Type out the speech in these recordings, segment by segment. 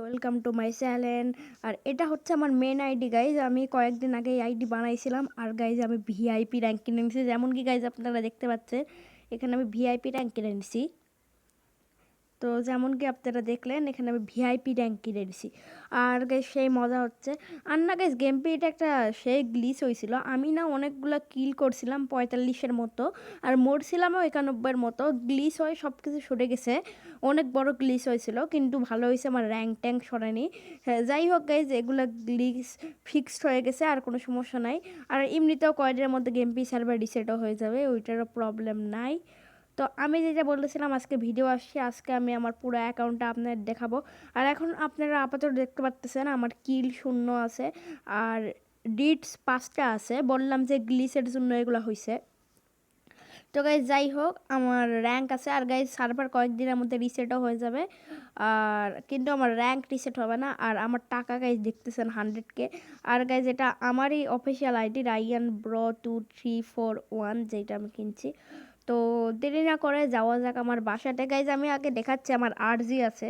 Welcome to my channel. আর এটা হচ্ছে আমার মেন আইডি গাইজ। আমি কয়েকদিন আগে এই আইডি বানাইছিলাম। আর গাইজ আমি ভিআইপি র্যাঙ্ক কিনে নিয়েছি, যেমন কি গাইজ আপনারা দেখতে পাচ্ছেন এখানে আমি ভিআইপি র্যাঙ্ক কিনে নিয়েছি। তো যেমন কি আপনারা দেখলেন এখানে আমি ভিআইপি র্যাঙ্ক কিনে নিয়েছি। আর গাইজ সেই মজা হচ্ছে। আর না গাইজ গেম প্লেটা একটা সেই গ্লিচ হয়েছিল। আমি না অনেকগুলো কিল করছিলাম 45-এর মতো, আর মরছিলামও 91-এর মতো। গ্লিচ হয়ে সব কিছু সরে গেছে, অনেক বড় গ্লিচ হয়েছিল, কিন্তু ভালো হয়েছে আমার র্যাঙ্ক ট্যাঙ্ক সরেনি। হ্যাঁ, যাই হোক গাইজ, এগুলো গ্লিচ ফিক্সড হয়ে গেছে, আর কোনো সমস্যা নাই। আর এমনিতেও কয়েকদিনের মধ্যে গেম পি সার্ভার রিসেটও হয়ে যাবে, ওইটারও প্রবলেম নাই। তো আমি যেটা বলতেছিলাম, আজকে ভিডিও আসছে, আজকে আমি আমার পুরো অ্যাকাউন্টটা আপনাদের দেখাবো। আর এখন আপনারা আপাতত দেখতে পাচ্ছেন আমার কিল 0 আছে, আর ডিটস 5টা আছে। বললাম যে গ্লিচের জন্য এগুলো হয়েছে। তো গাইজ যাই হোক, আমার র্যাঙ্ক আছে। আর গাইজ সার্ভার কয়েকদিনের মধ্যে রিসেটও হয়ে যাবে, আর কিন্তু আমার র্যাঙ্ক রিসেট হবে না। আর আমার টাকা গাইজ দেখতেছেন 100K। আর গাইজ এটা আমারই অফিসিয়াল আইডি রায়ান ব্রো 2341, যেটা আমি কিনছি। তো দেরি না করে যাওয়া যাক আমার বাসাতে। গাইজ আমি আগে দেখাচ্ছি, আমার আরজি আছে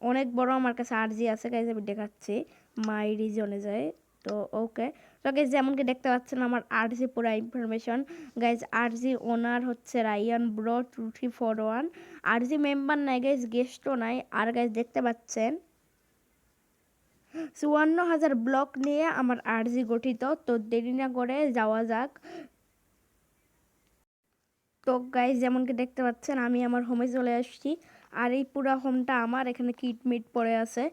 অনেক বড়, আমার কাছে আরজি আছে গাইজ, আমি দেখাচ্ছি মাই রিজনে যায়। তো ওকে, তো গাইজ যেমন কি দেখতে পাচ্ছেন আমার আরজি পুরো ইনফরমেশন। গাইজ আরজি ওনার হচ্ছে রায়ান ব্রো 2341। আরজি মেম্বার নাই গাইজ, গেস্টও নাই। আর গাইজ দেখতে পাচ্ছেন 54,000 ব্লক নিয়ে আমার আরজি গঠিত। তো দেরি না করে যাওয়া যাক। তো গাইজ যেমন কি দেখতে পাচ্ছেন আমি আমার হোমে চলে আসছি। আর এই পুরো হোমটা আমার, এখানে কিট মিট পড়ে আছে।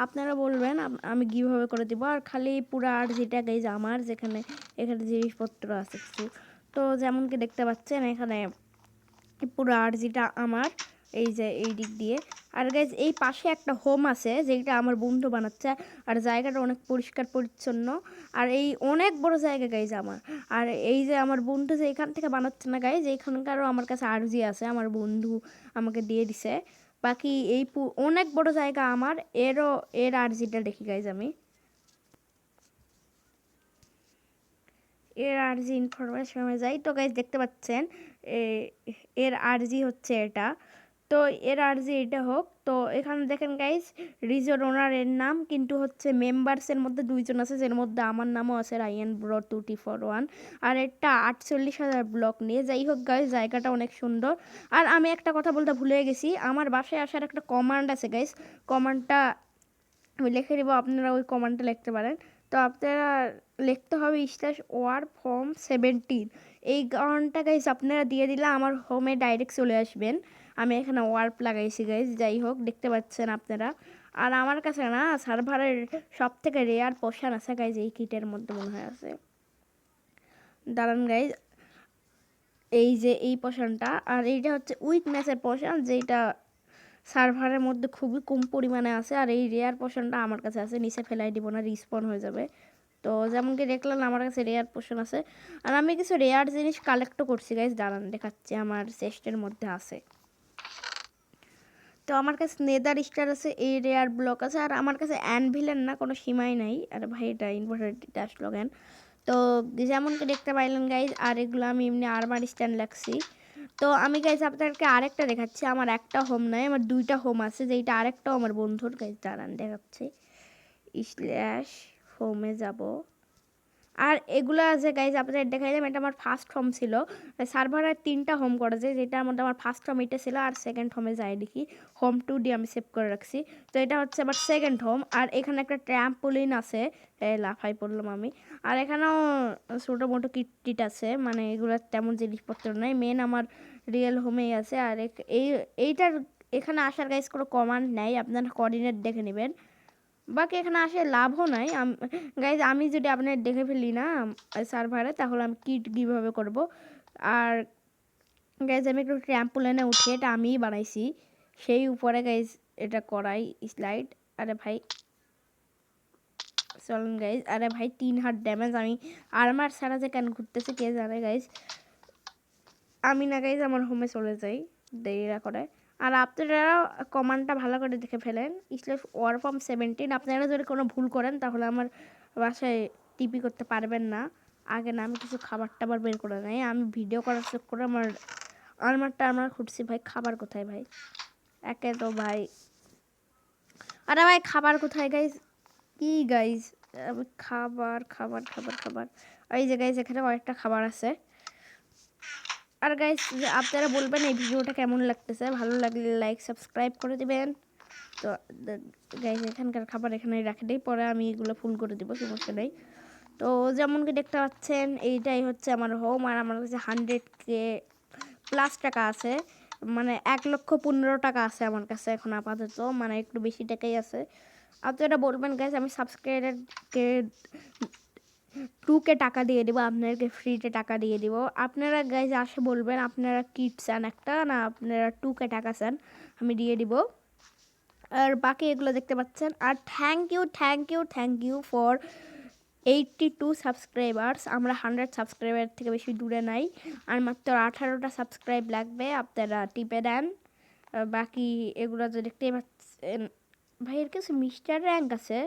আপনারা বলবেন আমি কীভাবে করে দিব। আর খালি পুরো আরজিটা গাইজ আমার, যেখানে এখানে জিনিসপত্র আছে কিছু। তো যেমন কি দেখতে পাচ্ছেন এখানে পুরো আরজিটা আমার, এই যে এই দিক দিয়ে। আর গাইজ এই পাশে একটা হোম আছে যেটা আমার বন্ধু বানাচ্ছে, আর জায়গাটা অনেক পরিষ্কার পরিচ্ছন্ন। আর এই অনেক বড় জায়গা গাইজ আমার। আর এই যে আমার বন্ধু যে এখান থেকে বানাচ্ছে না গাইজ, এইখানকারও আমার কাছে আরজি আছে, আমার বন্ধু আমাকে দিয়ে দিছে। বাকি এই অনেক বড় জায়গা আমার, এর আরজিটা দেখি গাইজ আমি। এর আরজি ইনফরমেশনে যাই। তো গাইজ দেখতে পাচ্ছেন এর আরজি হচ্ছে এটা। তো এর আরজি এটা হোক। তো এখানে দেখেন গাইজ রিজোর ওনারের নাম, কিন্তু হচ্ছে মেম্বার্সের মধ্যে 2জন আছে, যার মধ্যে আমার নামও আছে রায়ান ব্রো 2341। আর এটা 48,000 ব্লক নিয়ে। যাই হোক গাইজ জায়গাটা অনেক সুন্দর। আর আমি একটা কথা বলতে ভুলে গেছি, আমার বাসায় আসার একটা কমান্ড আছে গাইজ, কমান্ডটা আমি লিখে দেবো, আপনারা ওই কমান্ডটা লিখতে পারেন। তো আপনারা লিখতে হবে /from17। এই গানটা গাইজ আপনারা দিয়ে দিলে আমার হোমে ডাইরেক্ট চলে আসবেন। আমি এখানে ওয়ার্প লাগাইছি গাইজ। যাই হোক দেখতে পাচ্ছেন আপনারা। আর আমার কাছে না সার্ভারের সব থেকে রেয়ার পোশান আছে গাইজ, এই কিটের মধ্যে মনে হয় আছে, দাঁড়ান গাইজ, এই যে এই পোশানটা। আর এইটা হচ্ছে উইকনেসের পোশান, যেটা সার্ভারের মধ্যে খুবই কম পরিমাণে আছে। আর এই রেয়ার পোশনটা আমার কাছে আছে, নিচে ফেলাই দিব না, রিস্পন হয়ে যাবে। তো যেমন কি দেখলেন আমার কাছে রেয়ার পোশন আছে। আর আমি কিছু রেয়ার জিনিস কালেক্টও করছি গাইজ, দাঁড়ান দেখাচ্ছি, আমার চেস্টের মধ্যে আছে। তো আমার কাছে নেদার স্টার আছে, এই রেয়ার ব্লক আছে। আর আমার কাছে অ্যানভিলের না কোনো সীমাই নাই। আর ভাই এটা ইনভার্টারটা আসলো কেন? তো যেমন কি দেখতে পাইলেন গাইজ, আর এগুলো আমি এমনি আর্মার স্ট্যান্ড লাগছি। তো আমি গাইজ আপনাদেরকে আরেকটা দেখাচ্ছি, আমার একটা হোম নয়, আমার 2টা হোম আছে, যেটা আরেকটাও আমার বন্ধুর। গাইজ দাঁড়ান দেখাচ্ছি, স্ল্যাশ হোমে যাব। আর এগুলো আছে গাইজ আপনাদের দেখাই যাবে, এটা আমার ফার্স্ট হোম ছিল। সার্ভারের 3টা হোম করা যায়, যেটার মধ্যে আমার ফার্স্ট হোম এটা ছিল। আর সেকেন্ড হোমে যাই দেখি, হোম 2D আমি সেভ করে রাখছি। তো এটা হচ্ছে আমার সেকেন্ড হোম। আর এখানে একটা ট্র্যাম্পোলিন আছে, লাফাই পড়লাম আমি। আর এখানেও ছোটো মোটো কিট টিট আছে, মানে এগুলো তেমন জিনিসপত্র নয়, মেন আমার রিয়েল হোমেই আছে। আর এইটার এখানে আসার গাইজ কোনো কমান্ড নেই, আপনারা কোঅর্ডিনেট দেখে নেবেন। বাকি এখানে আসে লাভও নাই গাইজ। আমি যদি আপনার দেখে ফেলি না সার্ভারে, তাহলে আমি কিট কীভাবে করব। আর গাইজ আমি একটু ট্র্যাম্পোলিনে উঠি, এটা আমিই বানাইছি, সেই উপরে গাইজ এটা করাই স্লাইড। আরে ভাই চলেন গাইজ। আরে ভাই 3 হার্ট ড্যামেজ, আমি আর্মার ছাড়া যে কেন ঘুরতেছে কে জানে গাইজ। আমি না গাইজ আমার হোমে চলে যাই দেরিরা করে। আর আপনারা কমান্ডটা ভালো করে দেখে ফেলেন, /war from17। আপনারা যদি কোনো ভুল করেন তাহলে আমার বাসায় টিপি করতে পারবেন না। আগে না আমি কিছু খাবার টাবার বের করে নেই, আমি ভিডিও করার চেক করে আমার খুঁজছি ভাই, খাবার কোথায় ভাই? একে তো ভাই আরে ভাই খাবার কোথায় গাইজ? কি গাইজ? খাবার খাবার খাবার খাবার এই যে গাইজ এখানে কয়েকটা খাবার আছে। আর গাইজ আপনারা বলবেন এই ভিডিওটা কেমন লাগতেছে, ভালো লাগলে লাইক সাবস্ক্রাইব করে দিবেন। তো গাইজ এখানকার খাবার এখানে রাখে দেই, পরে আমি এগুলো ফুল করে দেবো, সমস্যা নেই। তো যেমন কি দেখতে পাচ্ছেন এইটাই হচ্ছে আমার হোম, আর আমার কাছে 100K প্লাস টাকা আছে, মানে 1,15,000 টাকা আছে আমার কাছে এখন আপাতত, মানে একটু বেশি টাকাই আছে। আপনারা বলবেন গাইজ আমি সাবস্ক্রাইবারকে 2K টাকা দিয়ে দেবো, আপনাদেরকে ফ্রিতে টাকা দিয়ে দিব। আপনারা গাইজ আসে বলবেন আপনারা কিট চান একটা, না আপনারা 2K টাকা চান, আমি দিয়ে দিব। আর বাকি এগুলো দেখতে পাচ্ছেন। আর থ্যাংক ইউ ফর 82 সাবস্ক্রাইবার্স। আমরা 100 সাবস্ক্রাইবার থেকে বেশি দূরে নাই, আর মাত্র 18টা সাবস্ক্রাইব লাগবে, আপনারা টিপে দেন। বাকি এগুলো তো দেখতেই পাচ্ছেন। ভাইয়ের কাছে মিস্টার র্যাঙ্ক আছে।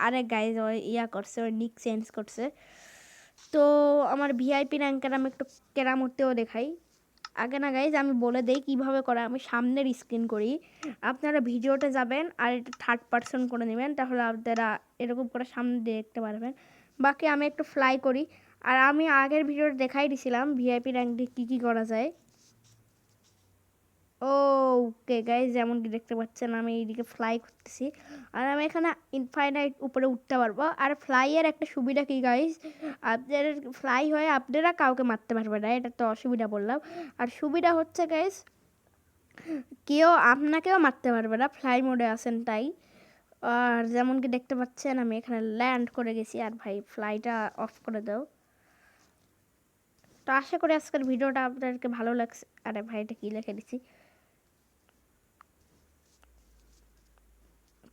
আরে গাইজ ওই করছে, ওই নিক চেঞ্জ করছে। তো আমার ভিআইপি র্যাঙ্কের আমি একটু কেরামতেও দেখাই। আগে না গাইজ আমি বলে দেই কীভাবে করে, আমি সামনের স্ক্রিন করি, আপনারা ভিডিওতে যাবেন আর এটা 3rd পারসন করে নেবেন, তাহলে আপনারা এরকম করে সামনে দেখতে পারবেন। বাকি আমি একটু ফ্লাই করি, আর আমি আগের ভিডিওতে দেখাই দিছিলাম ভিআইপি র্যাঙ্ক দিয়ে কী করা যায়। ওকে গাইজ যেমন কি দেখতে পাচ্ছেন আমি এইদিকে ফ্লাই করতেছি, আর আমি এখানে ইনফাইনাইট উপরে উঠতে পারবো। আর ফ্লাইয়ের একটা সুবিধা কি গাইজ, আপনাদের ফ্লাই হয়ে আপনারা কাউকে মারতে পারবে না, এটা তো অসুবিধা বললাম। আর সুবিধা হচ্ছে গাইজ কেউ আপনাকেও মারতে পারবে না, ফ্লাই মোডে আছেন তাই। আর যেমন কি দেখতে পাচ্ছেন আমি এখানে ল্যান্ড করে গেছি, আর ভাই ফ্লাইটা অফ করে দাও। তো আশা করি আজকের ভিডিওটা আপনাদেরকে ভালো লাগছে। আরে ভাই এটা কী লিখে দিচ্ছি।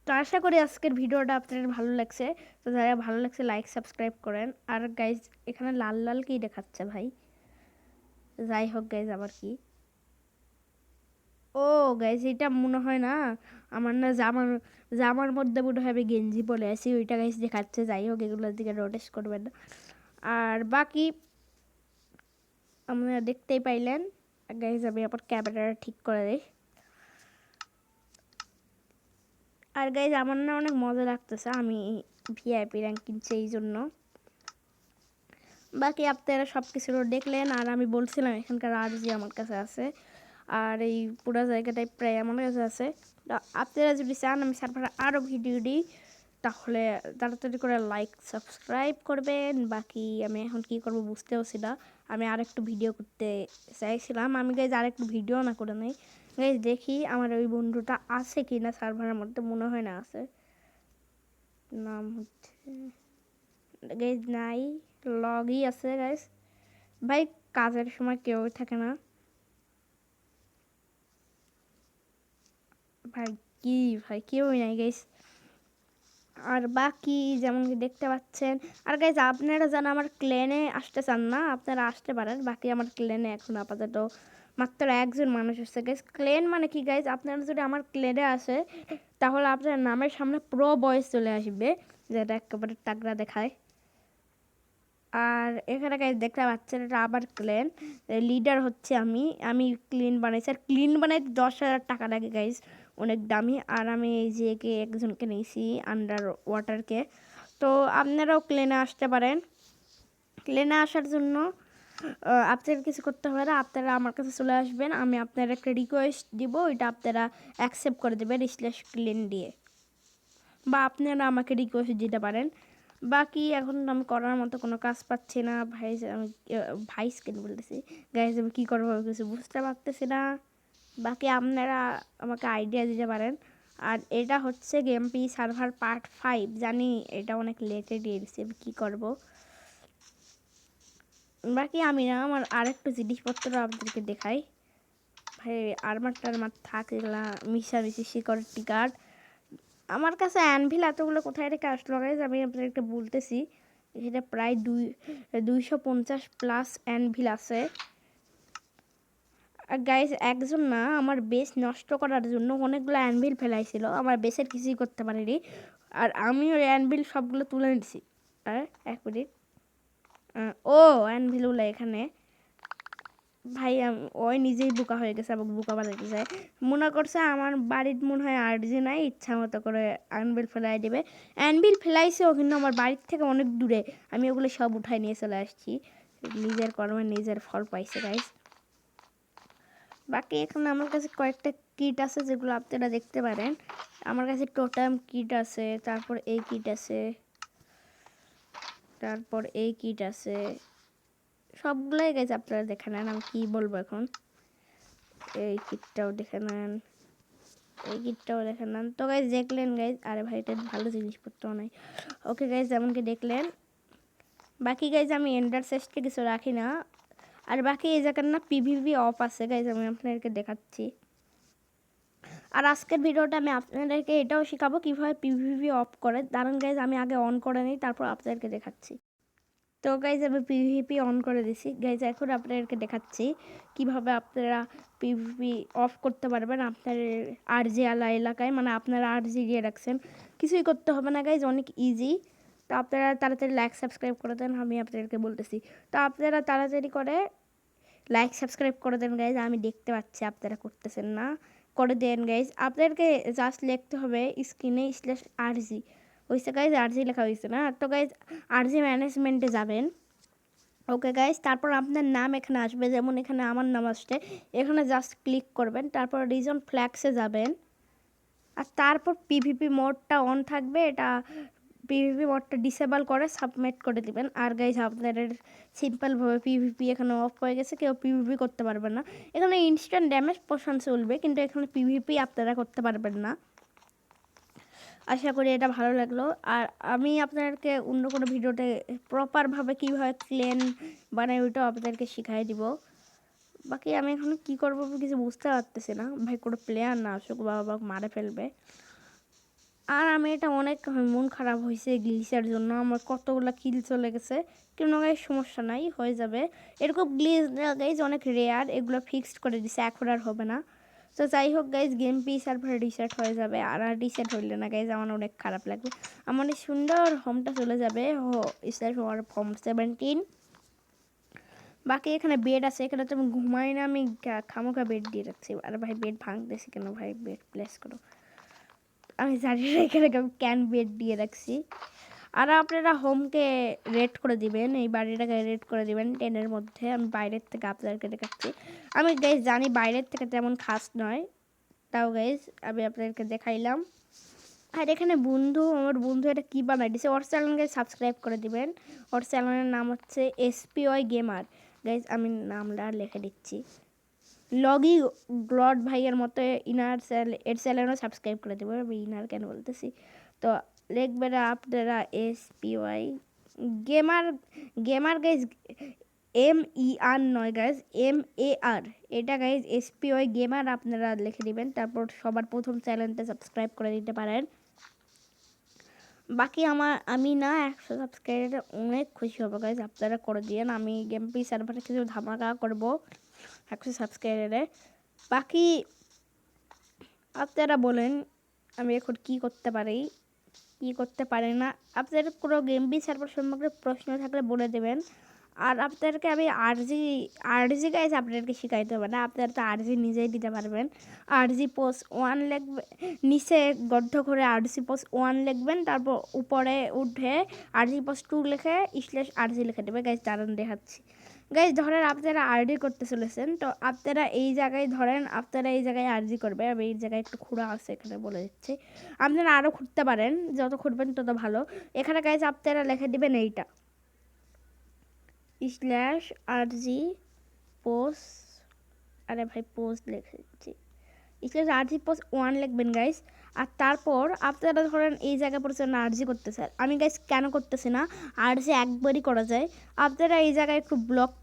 তো আশা করি আজকের ভিডিওটা আপনাদের ভালো লাগছে। তো যারা ভালো লাগছে লাইক সাবস্ক্রাইব করেন। আর গাইজ এখানে লাল লাল কি দেখাচ্ছে ভাই? যাই হোক গাইজ আবার কি, ও গাইজ এটা মনে হয় না আমার, না জামার জামার মধ্যে মনে হয় আমি গেঞ্জি পরে আছি, ওইটা গাইজ দেখাচ্ছে। যাই হোক এগুলোর দিকে নোটিস করবেন না। আর বাকি আপনারা দেখতেই পাইলেন। গাইজ আমি আবার ক্যামেরাটা ঠিক করে দিই। আর গাইজ আমার না অনেক মজা লাগতেছে, আমি ভিআইপি র্যাঙ্ক কিনছি এই জন্য। বাকি আপনারা সব কিছু দেখলেন, আর আমি বলছিলাম এখানকার আরজি আমার কাছে আছে, আর এই পুরো জায়গাটাই প্রায় আমার কাছে আছে। আপনারা যদি চান আমি সার্ভারে আরও ভিডিও দিই, তাহলে তাড়াতাড়ি করে লাইক সাবস্ক্রাইব করবেন। বাকি আমি এখন কি করব বুঝতেওছি না, আমি আরেকটু ভিডিও করতে চাইছিলাম। আমি গাইজ আরেকটু ভিডিও না করে নেই গাইজ, দেখি আমার ওই বন্ধুটা আছে কি না সার্ভারের মধ্যে, মনে হয় না আছে। নাম হচ্ছে গাইজ নাই, লগই আছে গাইজ। ভাই কাজের সময় কেউ থাকে না ভাই, কি ভাই কেউই নাই গাইজ। আর বাকি যেমন কি দেখতে পাচ্ছেন। আর গাইজ আপনারা যেন আমার ক্লেনে আসতে চান না, আপনারা আসতে পারেন। বাকি আমার ক্লেনে এখন আপাতত মাত্র একজন মানুষ আসছে গাইজ। ক্লেন মানে কি গাইজ, আপনারা যদি আমার ক্লেনে আসে তাহলে আপনার নামের সামনে প্রো বয়েস চলে আসবে, যেটা একেবারে তাগড়া দেখায়। আর এখানে গাইজ দেখতে পাচ্ছেন এটা আবার ক্লেন, লিডার হচ্ছে আমি ক্লিন বানাইছি। আর ক্লিন বানাইতে 10,000 টাকা লাগে গাইজ, অনেক দামি। আর আমি এই যে একজনকে নিয়েছি আন্ডার ওয়াটারকে। তো আপনারাও ক্লেনে আসতে পারেন। ক্লেনে আসার জন্য আপনাদের কিছু করতে হবে না, আপনারা আমার কাছে চলে আসবেন, আমি আপনার একটা রিকোয়েস্ট দিব, এটা আপনারা অ্যাকসেপ্ট করে দেবেন /ক্লেন দিয়ে, বা আপনারা আমাকে রিকোয়েস্ট দিতে পারেন। বাকি এখন আমি করার মতো কোনো কাজ পাচ্ছি না ভাই, আমি ভাইস কেন বলতেছি গাইজ, আমি কী করবো কিছু বুঝতে পারতেছি না। বাকি আপনারা আমাকে আইডিয়া দিতে পারেন। আর এটা হচ্ছে গেমপি সার্ভার পার্ট 5, জানি এটা অনেক লেটে দিয়ে দিচ্ছি, আমি কী করবো। বাকি আমি না আমার আরেকটু জিনিসপত্র আপনাদেরকে দেখাই ভাই, আর্মার টার্মার থাকে এগুলা মিশামিশি সিকিউরিটি গার্ড। আমার কাছে অ্যানভিল এতগুলো কোথায় রেখে আসলো গাইজ, আমি আপনাদেরকে বলতেছি। এটা প্রায় 250 প্লাস অ্যানভিল আছে। আর গাইজ একজন না আমার বেস নষ্ট করার জন্য অনেকগুলো অ্যানভিল ফেলাইছিল, আমার বেসের কিছুই করতে পারিনি। আর আমি ওই অ্যানভিল সবগুলো তুলে নিছি। আর 1 মিনিট, ও অ্যানভিলগুলো এখানে ভাই ওই নিজেই বোকা হয়ে গেছে, আমাকে বোকা বানাইতে চায়। মনে করছে আমার বাড়ির মনে হয় আর্জি নাই, ইচ্ছা মতো করে অ্যানবিল ফেলাই দেবে। অ্যানবিল ফেলাইছেও কিন্তু আমার বাড়ির থেকে অনেক দূরে, আমি ওগুলো সব উঠাই নিয়ে চলে আসছি। নিজের কর্মে নিজের ফল পাইছে গাইস। বাকি এখানে আমার কাছে কয়েকটা কিট আছে যেগুলো আপনারা দেখতে পারেন। আমার কাছে টোটাম কিট আছে, তারপর এই কিট আছে, তারপর এই কিট আছে, সবগুলাই গাইজ আপনারা দেখে নেন। আমি কি বলবো এখন, এই কিটটাও দেখে নেন, এই কিটটাও দেখে নেন। তো গাইজ দেখলেন গাইজ, আরে ভাই এটা ভালো জিনিসপত্র নাই। ওকে গাইজ এমনকি দেখলেন। বাকি গাইজ আমি এন্ডার চেস্টে কিছু রাখি না। আর বাকি এই জায়গার না পিভিভি অফ আছে গাইজ, আমি আপনাদেরকে দেখাচ্ছি। আর আজকের ভিডিওটা আমি আপনাদেরকে এটাও শেখাবো কীভাবে পিভিভি অফ করে। দাঁড়ান গাইজ আমি আগে অন করে নিই, তারপর আপনাদেরকে দেখাচ্ছি। তো গাইজ আমি পিভিপি অন করে দিছি গাইজ। এখন আপনাদেরকে দেখাচ্ছি কিভাবে আপনারা পিভিপি অফ করতে পারবেন আপনার আরজি আলা এলাকায়, মানে আপনারা আরজি দিয়ে রাখছেন। কিছুই করতে হবে না গাইজ, অনেক ইজি। তো আপনারা তাড়াতাড়ি লাইক সাবস্ক্রাইব করে দেন, আমি আপনাদেরকে বলতেছি। তো আপনারা তাড়াতাড়ি করে লাইক সাবস্ক্রাইব করে দেন গাইজ, আমি দেখতে পাচ্ছি আপনারা করতেছেন না, করে দেন গাইজ। আপনাদেরকে জাস্ট লিখতে হবে স্ক্রিনে /আরজি, হয়েছে গাইজ, আরজি লেখা হয়েছে না? তো গাইজ আরজি ম্যানেজমেন্টে যাবেন। ওকে গাইজ, তারপর আপনার নাম এখানে আসবে, যেমন এখানে আমার নাম আসছে, এখানে জাস্ট ক্লিক করবেন, তারপর রিজন ফ্ল্যাক্সে যাবেন, আর তারপর পিভিপি মোডটা অন থাকবে, এটা পিভিপি মোডটা ডিসেবল করে সাবমিট করে দিবেন। আর গাইজ আপনাদের সিম্পলভাবে পিভিপি এখানে অফ হয়ে গেছে, কেউ পিভিপি করতে পারবে না। এখানে ইনস্ট্যান্ট ড্যামেজ পোষণ চলবে, কিন্তু এখানে পিভিপি আপনারা করতে পারবেন না। আশা করি এটা ভালো লাগলো। আর আমি আপনাদেরকে অন্য কোনো ভিডিওতে প্রপারভাবে কীভাবে ক্লেন বানাই ওইটাও আপনাদেরকে শিখাই দিব। বাকি আমি এখন কী করবো কিছু বুঝতে পারতেছি না ভাই, কোনো প্লেয়ার না আসুক, বাবা মারে ফেলবে। আর আমি এটা অনেক মন খারাপ হয়েছে গ্লিচের জন্য, আমার কতগুলো কিল চলে গেছে, কিন্তু গাইজ সমস্যা নাই, হয়ে যাবে। এরকম গ্লিচ গাইজ অনেক রেয়ার, এগুলো ফিক্সড করে দিছে, এখন আর হবে না। তো যাই হোক guys, game P server reset হয়ে যাবে। আর রিসেট হইলে না গাইজ আমার অনেক খারাপ লাগবে, আমার এই সুন্দর হোমটা চলে যাবে হোম 17। বাকি এখানে বেড আছে, এখানে তো আমি ঘুমাই না, আমি খামোখা বেড দিয়ে রাখছি। আর ভাই বেড ভাঙতেছি কেন ভাই, বেড প্লেস করো, আমি জানি না এখানে ক্যান বেড দিয়ে রাখছি। আর আপনারা হোমকে রেট করে দিবেন, এই বাড়িটাকে রেট করে দিবেন 10-এর মধ্যে। আমি বাইরের থেকে আপনাদেরকে দেখাচ্ছি, আমি গাইজ জানি বাইরের থেকে তেমন খাস নয়, তাও গাইজ আমি আপনাদেরকে দেখাইলাম। আর এখানে আমার বন্ধু এটা কী বানাই দিছে, ওর চ্যানেলকে সাবস্ক্রাইব করে দিবেন। ওর চ্যানেলের নাম হচ্ছে SPY গেমার গাইজ, আমি নামটা লিখে দিচ্ছি। লগি গ্লড ভাইয়ের মতো এর চ্যানেলও সাবস্ক্রাইব করে দেবো, আমি ইনার কেন বলতেছি। তো লিখবেন আপনারা SPY গেমার গাইজ, MER নয় গাইজ, MAR, এটা গাইজ SPY গেমার আপনারা লিখে দিবেন। তারপর সবার প্রথম চ্যানেলটা সাবস্ক্রাইব করে দিতে পারেন। বাকি আমি না 100 সাবস্ক্রাইবারে অনেক খুশি হবো গাইজ, আপনারা করে দিয়েন। আমি গেম পি সার্ভারে কিছু ধামাকা করবো 100 সাবস্ক্রাইবারে। বাকি আপনারা বলেন আমি এখন কী করতে পারি, কী করতে পারি না। আপনাদের কোনো গেম পি সার্ভার সম্পর্কে প্রশ্ন থাকলে বলে দেবেন। আর আপনাদেরকে আমি আরজি গাইজ আপনাদেরকে শিখাইতে হবে না, আপনারা তো আরজি নিজেই দিতে পারবেন। আরজি পোস্ট 1 লিখবে, নিচে গদ্ধ করে আরজি পোস্ট 1 লিখবেন, তারপর উপরে উঠে আরজি পোস্ট 2 লিখে /আরজি লিখে দেবে গাইজ। দাঁড়ান দেখাচ্ছি গাইজ। ধরেন আপনারা আরডি করতে চলেছেন, তো আপনারা এই জায়গায় ধরেন আপনারা এই জায়গায় আরজি করবে, আমি এই জায়গায় একটু খুঁড়া আছে এখানে বলে দিচ্ছি, আপনারা আরও খুঁড়তে পারেন, যত খুঁড়বেন তত ভালো। এখানে গাইজ আপনারা লিখে দেবেন এইটা /আরজি পোস্ট, আরে ভাই পোস্ট লিখেছি, /আরজি পোস্ট 1 লিখবেন গাইজ। আর তারপর আপনারা ধরেন এই জায়গায় পড়েছেন আরজি করতে স্যার, আমি গাইজ কেন করতেছি না, আরজি একবারই করা যায়। আপনারা এই জায়গায় একটু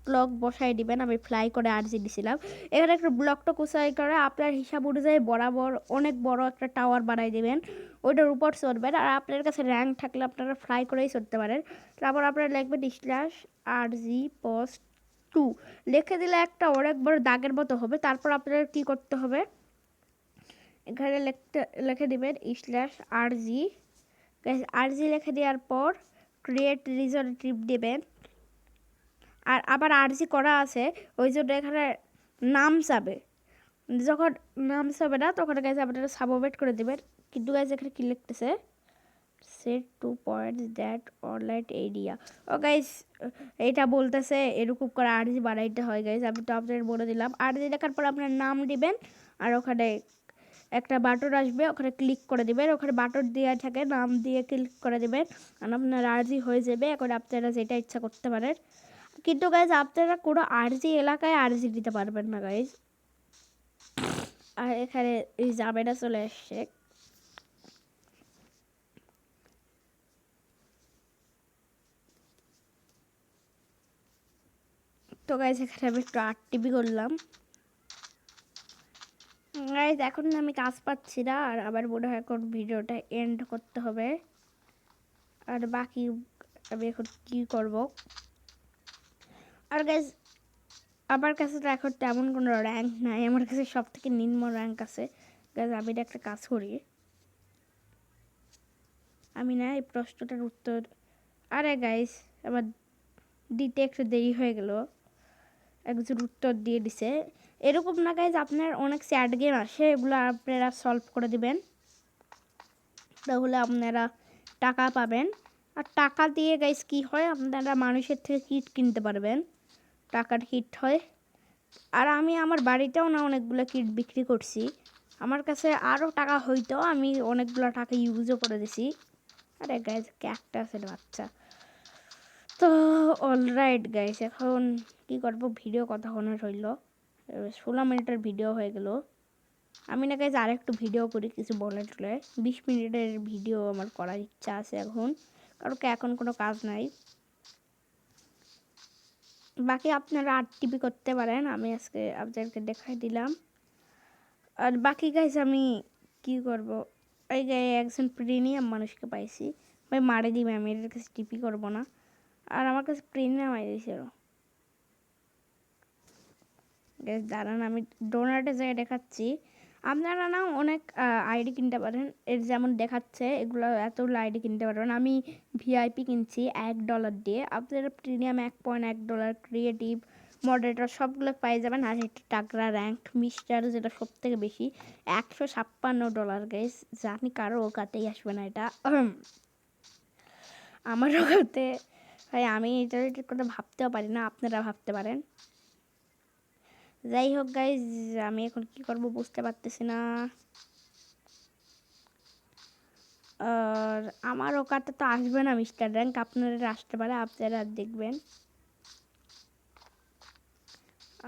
ব্লক বসাই দিবেন, আমি ফ্লাই করে আরজি দিছিলাম, এখানে একটু ব্লকটা কুচাই করে আপনার হিসাব অনুযায়ী বরাবর অনেক বড় একটা টাওয়ার বানাই দিবেন, ওইটার উপর চড়বেন। আর আপনার কাছে র্যাঙ্ক থাকলে আপনারা ফ্লাই করেই চড়তে পারেন। তারপর আপনারা লিখবেন /আরজি পোস্ট 2 লিখে দিলে একটা অনেক বড় দাগের মতো হবে। তারপর আপনারা কী করতে হবে, এখানে লিখে দেবেন /আরজি, আরজি লিখে দেওয়ার পর ক্রিয়েট রিজন টিপ দেবেন। আর আবার আরজি করা আছে, ওই জন্য এখানে নাম চাবে। যখন নাম চাবে না তখন গাইজ আপনারা সাবমিট করে দেবেন। কিন্তু গাইজ এখানে কি লিখতেছে, set to points that online area. ও গাইজ এইটা বলতেছে এরকম করে আরজি বানাইতে হয় গাইজ। আমি তো আপনাদের বলে দিলাম। আরজি লেখার পর আপনার নাম দিবেন, আর ওখানে একটা বাটন আসবে, ওখানে ক্লিক করে দেবেন। ওখানে বাটন দেওয়া থাকে, নাম দিয়ে ক্লিক করে দেবেন, আর আপনার আরজি হয়ে যাবে। এখন আপনারা যেটা ইচ্ছা করতে পারেন। কিন্তু গাইজ আপনারা কোনো আরজি এলাকায় আরজি দিতে পারবেন না গাইজ। আর এখানে এই জামেটা চলে আসছে। তো গাইজ এখানে আমি একটু আরটিপি করলাম। গাইজ এখন আমি কাজ পাচ্ছি না, আর আবার মনে হয় এখন ভিডিওটা এন্ড করতে হবে। আর বাকি আমি এখন কি করব। আর গাইজ আমার কাছে তো এখন তেমন কোনো র্যাঙ্ক নাই, আমার কাছে সব থেকে নিম্ন র্যাঙ্ক আছে। গাইজ আমি একটা কাজ করি, আমি না এই প্রশ্নটার উত্তর, আরে গাইজ আমার দিতে একটু দেরি হয়ে গেল, একজন উত্তর দিয়ে দিছে। এরকম না গাইজ, আপনার অনেক স্যাড গেম আসে, এগুলো আপনারা সলভ করে দিবেন, তাহলে আপনারা টাকা পাবেন। আর টাকা দিয়ে গাইজ কি হয়, আপনারা মানুষের থেকে কিট কিনতে পারবেন, টাকার কিট হয়। আর আমি আমার বাড়িতেও না অনেকগুলো কিট বিক্রি করছি, আমার কাছে আরও টাকা হইতো, আমি অনেকগুলো টাকা ইউজও করে দিছি। আরে গাইজ ক্যাকটাসের বাচ্চা। তো অলরাইট গাইজ, এখন কি করবো, ভিডিও কতক্ষণের হইল, 16 মিনিটের ভিডিও হয়ে গেল। আমি না গাইজ আরেকটু ভিডিও করি কিছু বলে টলে, 20 মিনিটের ভিডিও আমার করার ইচ্ছা আছে এখন, কারণ এখন কোনো কাজ নাই। বাকি আপনারা আরটিপি করতে পারেন, আমি আজকে আপনাদেরকে দেখাই দিলাম। আর বাকি গাইজ আমি কি করব, এই গায়ে একজন প্রিমিয়াম মানুষকে পাইছি, ভাই মারে দিবে, আমি এর কাছে টিপি করবো না। আর আমার কাছে প্রিমিয়াম আইডিছিল গাইজ, দাঁড়ান আমি ডোনাটে যাই দেখাচ্ছি। আপনারা না অনেক আইডি কিনতে পারেন, এর যেমন দেখাচ্ছে এগুলো এতগুলো আইডি কিনতে পারবেন। আমি ভিআইপি কিনছি $1 দিয়ে, আপনারা প্রিমিয়াম $1.1, ক্রিয়েটিভ, মডারেটর সবগুলো পাই যাবেন। আর একটা টাকরা র্যাঙ্ক মিস্টার, যেটা সব থেকে বেশি, $156 গাইজ। জানি কারো ওকাতেই আসবে না এটা, আমার ওকাতে ভাই, আমি এটার কথা ভাবতেও পারি না, আপনারা ভাবতে পারেন। যাই হোক গাইজ, আমি এখন কি করব বুঝতে পারতেছি না। আর আমার ওকাতে তো আসবে না মিস্টার র্যাঙ্ক, আপনারা আসতে পারে, আপনারা দেখবেন।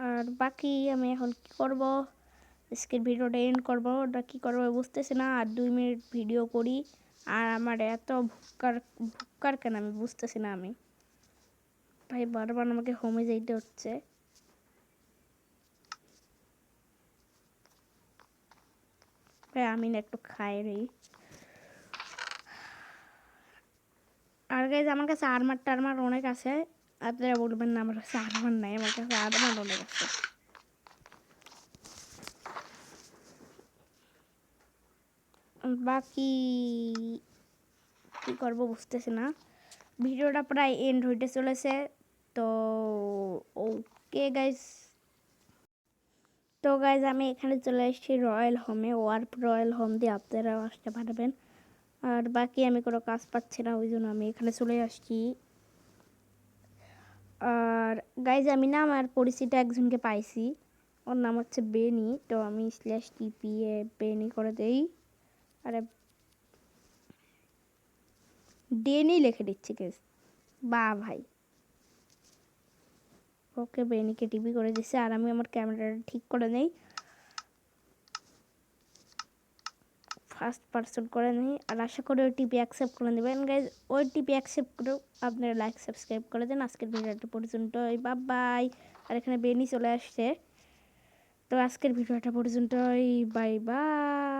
আর বাকি আমি এখন কি করব, আজকের ভিডিওটা এন্ড করব, ওটা কী করবো বুঝতেছি না। আর 2 মিনিট ভিডিও করি, আর আমার এত ভুক্কার কেন আমি বুঝতেছি না। আমি ভাই বারবার আমাকে হোমে যেতে হচ্ছে। ভাই আমি না একটু খাই রই। আর গাইজ আমার কাছে আর্মার টার্মার অনেক আছে, আপনারা বলবেন না আমার কাছে আর্মার নাই, আমার কাছে আর্মার অনেক আছে। বাকি কী করবো বুঝতেছি না, ভিডিওটা প্রায় এন্ড হইতে চলেছে। তো ওকে গাইজ, তো গাইজ আমি এখানে চলে এসেছি রয়্যাল হোমে, ওয়ার্প রয়্যাল হোম দিয়ে আপনারাও আসতে পারবেন। আর বাকি আমি কোনো কাজ পাচ্ছি না, ওই জন্য আমি এখানে চলে আসছি। আর গাইজ আমি না আমার পরিচিত একজনকে পাইছি, ওর নাম হচ্ছে বেনি, তো আমি /TPA বেনি করে দেই। আরে ডেনি লিখে দিচ্ছি গাইজ, বা ভাই ওকে বেনিকে টিপি করে দিচ্ছে। আর আমি আমার ক্যামেরাটা ঠিক করে নেই, ফার্স্ট পার্সন করে নেই। আর আশা করি ওই টিপি অ্যাকসেপ্ট করে নেবেন গাইজ, ওই টিপি অ্যাকসেপ্ট করেও আপনারা লাইক সাবস্ক্রাইব করে দেন। আজকের ভিডিওটা পর্যন্তই, বাই। আর এখানে বেনি চলে আসছে, তো আজকের ভিডিওটা পর্যন্তই, বাই বাই।